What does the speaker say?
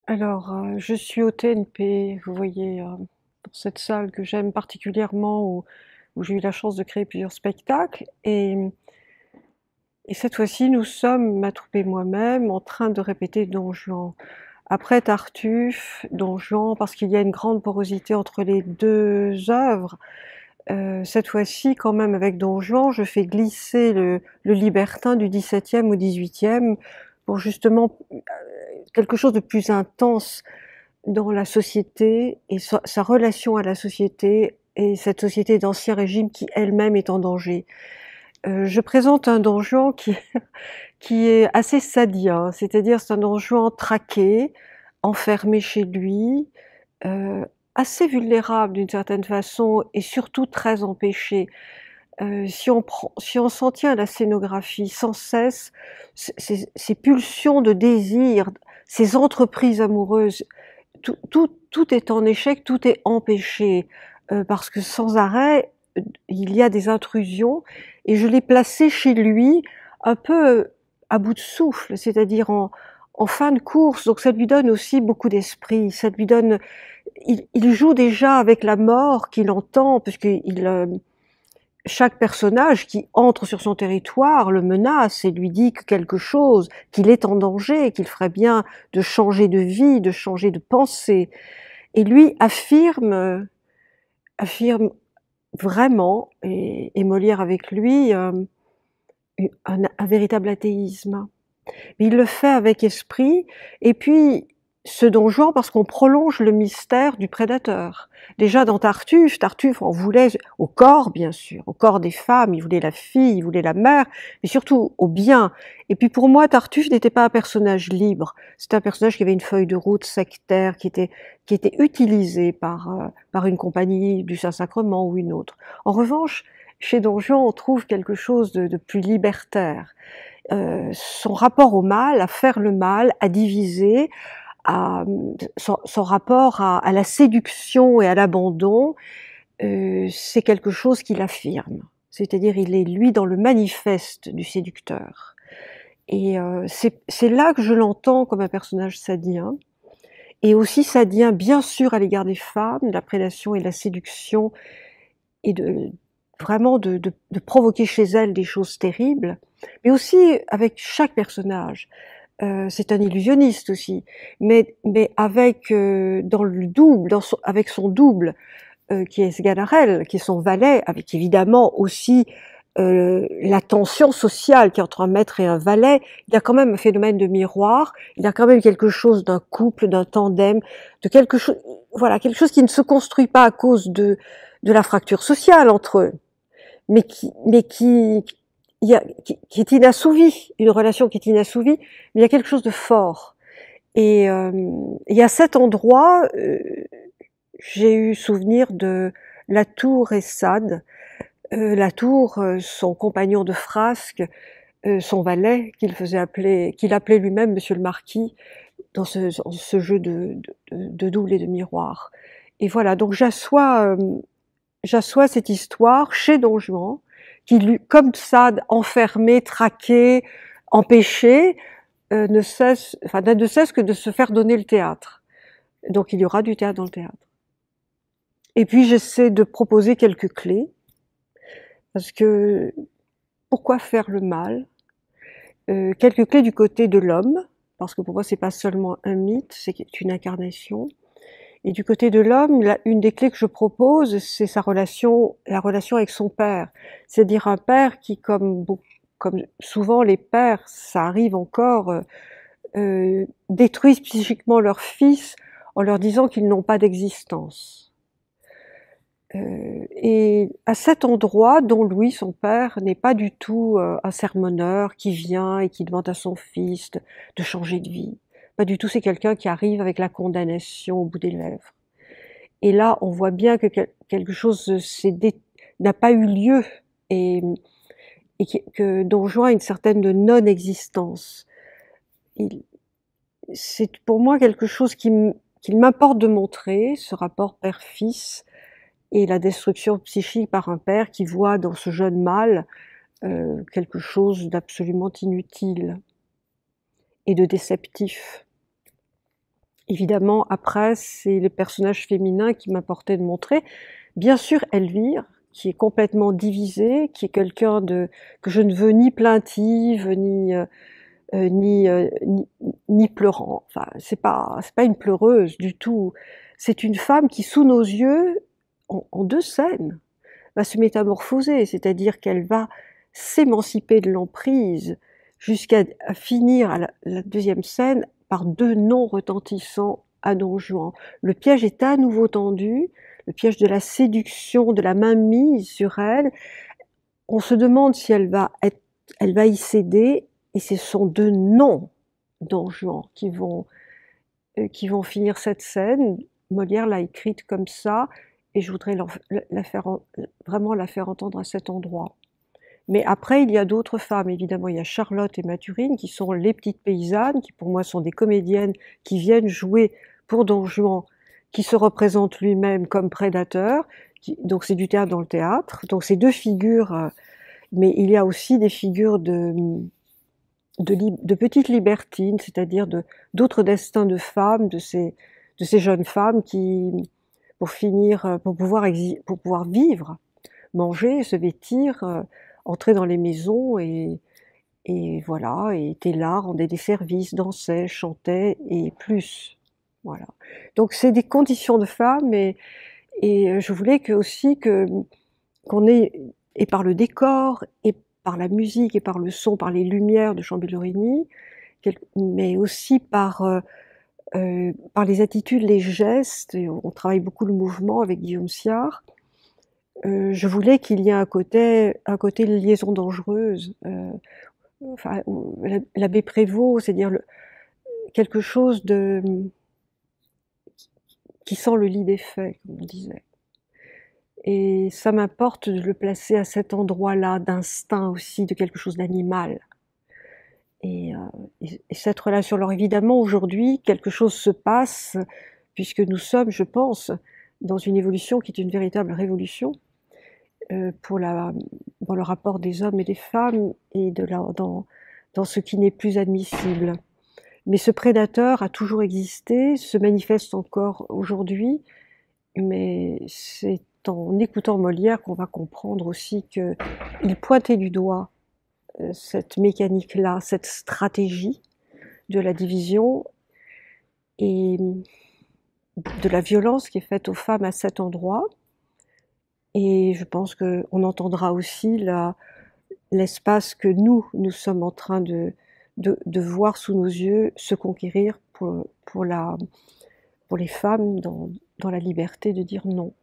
Alors, je suis au TNP, vous voyez, dans cette salle que j'aime particulièrement où j'ai eu la chance de créer plusieurs spectacles et cette fois-ci, nous sommes, ma troupe et moi-même, en train de répéter Don Juan. Après Tartuffe, Don Juan, parce qu'il y a une grande porosité entre les 2 œuvres, cette fois-ci, quand même, avec Don Juan, je fais glisser le libertin du XVIIe au XVIIIe pour justement, quelque chose de plus intense dans la société et sa relation à la société et cette société d'Ancien Régime qui elle-même est en danger. Je présente un Don Juan qui est assez sadien, c'est-à-dire c'est un Don Juan traqué, enfermé chez lui, assez vulnérable d'une certaine façon et surtout très empêché. Si on s'en tient à la scénographie sans cesse, ces pulsions de désir, ces entreprises amoureuses, tout est en échec, tout est empêché, parce que sans arrêt, il y a des intrusions et je l'ai placé chez lui un peu à bout de souffle, c'est-à-dire en fin de course, donc ça lui donne aussi beaucoup d'esprit, ça lui donne, il joue déjà avec la mort qu'il entend, puisqu'il chaque personnage qui entre sur son territoire le menace et lui dit que quelque chose, qu'il est en danger, qu'il ferait bien de changer de vie, de changer de pensée. Et lui affirme vraiment, et Molière avec lui, un véritable athéisme. Mais il le fait avec esprit, et puis ce Don Juan parce qu'on prolonge le mystère du prédateur. Déjà dans Tartuffe en voulait au corps bien sûr, au corps des femmes, il voulait la fille, il voulait la mère, mais surtout au bien. Et puis pour moi, Tartuffe n'était pas un personnage libre, c'était un personnage qui avait une feuille de route sectaire, qui était utilisé par une compagnie du Saint-Sacrement ou une autre. En revanche, chez Don Juan, on trouve quelque chose de plus libertaire. Son rapport au mal, à faire le mal, à diviser, son rapport à la séduction et à l'abandon, c'est quelque chose qu'il affirme. C'est-à-dire, il est lui dans le manifeste du séducteur. Et c'est là que je l'entends comme un personnage sadien, et aussi sadien bien sûr à l'égard des femmes, de la prédation et de la séduction, et vraiment de provoquer chez elles des choses terribles, mais aussi avec chaque personnage. C'est un illusionniste aussi, mais avec dans le double, avec son double qui est Sganarelle, qui est son valet, avec évidemment aussi la tension sociale qui est entre un maître et un valet. Il y a quand même un phénomène de miroir, il y a quand même quelque chose d'un couple, d'un tandem, de quelque chose, voilà, quelque chose qui ne se construit pas à cause de la fracture sociale entre eux, mais qui est inassouvi, une relation qui est inassouvie, mais il y a quelque chose de fort. Et à cet endroit, j'ai eu souvenir de Latour et Sade. Latour, son compagnon de frasque, son valet, qu'il appelait lui-même Monsieur le Marquis, dans ce jeu de double et de miroir. Et voilà, donc j'assois cette histoire chez Don Juan, qui lui, comme Sade, enfermé, traqué, empêché, n'a de cesse que de se faire donner le théâtre. Donc il y aura du théâtre dans le théâtre. Et puis j'essaie de proposer quelques clés, parce que pourquoi faire le mal? Quelques clés du côté de l'homme, parce que pour moi c'est pas seulement un mythe, c'est une incarnation. Et du côté de l'homme, une des clés que je propose, c'est la relation avec son père. C'est-à-dire un père qui, comme souvent les pères, ça arrive encore, détruisent psychiquement leurs fils en leur disant qu'ils n'ont pas d'existence. Et à cet endroit, Don Louis, son père, n'est pas du tout un sermonneur qui vient et qui demande à son fils de changer de vie. Pas du tout, c'est quelqu'un qui arrive avec la condamnation au bout des lèvres. Et là, on voit bien que quelque chose n'a pas eu lieu et que Don Juan a une certaine de non-existence. C'est pour moi quelque chose qu'il m'importe de montrer, ce rapport père-fils, et la destruction psychique par un père qui voit dans ce jeune mâle quelque chose d'absolument inutile et de déceptif. Évidemment, après, c'est le personnage féminin qui m'importait de montrer. Bien sûr, Elvire, qui est complètement divisée, qui est quelqu'un que je ne veux ni plaintive, ni pleurant. Enfin, c'est pas une pleureuse du tout. C'est une femme qui, sous nos yeux, en 2 scènes, va se métamorphoser, c'est-à-dire qu'elle va s'émanciper de l'emprise jusqu'à finir à la 2e scène par 2 noms retentissants à Don Juan. Le piège est à nouveau tendu, le piège de la séduction, de la mainmise sur elle. On se demande si elle va y céder, et ce sont 2 noms Don Juan qui vont finir cette scène. Molière l'a écrite comme ça, et je voudrais vraiment la faire entendre à cet endroit. Mais après, il y a d'autres femmes, évidemment. Il y a Charlotte et Mathurine, qui sont les petites paysannes, qui pour moi sont des comédiennes qui viennent jouer pour Don Juan, qui se représente lui-même comme prédateur. Donc c'est du théâtre dans le théâtre. Donc c'est 2 figures, mais il y a aussi des figures de petites libertines, c'est-à-dire d'autres destins de femmes, de ces jeunes femmes qui, pour pouvoir vivre, manger, se vêtir, entrer dans les maisons et voilà, et étaient là, rendaient des services, dansaient, chantaient et plus. Voilà. Donc c'est des conditions de femmes, et je voulais qu'on ait, et par le décor, et par la musique, et par le son, par les lumières de Chambelorini, mais aussi par les attitudes, les gestes. Et on travaille beaucoup le mouvement avec Guillaume Ciard. Je voulais qu'il y ait un côté liaison dangereuse, enfin, l'abbé Prévost, c'est-à-dire quelque chose qui sent le lit des faits, comme on disait. Et ça m'importe de le placer à cet endroit-là, d'instinct aussi, de quelque chose d'animal. Et cette relation. Alors évidemment, aujourd'hui, quelque chose se passe, puisque nous sommes, je pense, dans une évolution qui est une véritable révolution dans le rapport des hommes et des femmes, et dans ce qui n'est plus admissible. Mais ce prédateur a toujours existé, se manifeste encore aujourd'hui, mais c'est en écoutant Molière qu'on va comprendre aussi qu'il pointait du doigt cette mécanique-là, cette stratégie de la division et de la violence qui est faite aux femmes à cet endroit. Et je pense qu'on entendra aussi l'espace que nous sommes en train de voir sous nos yeux se conquérir pour les femmes dans la liberté de dire non.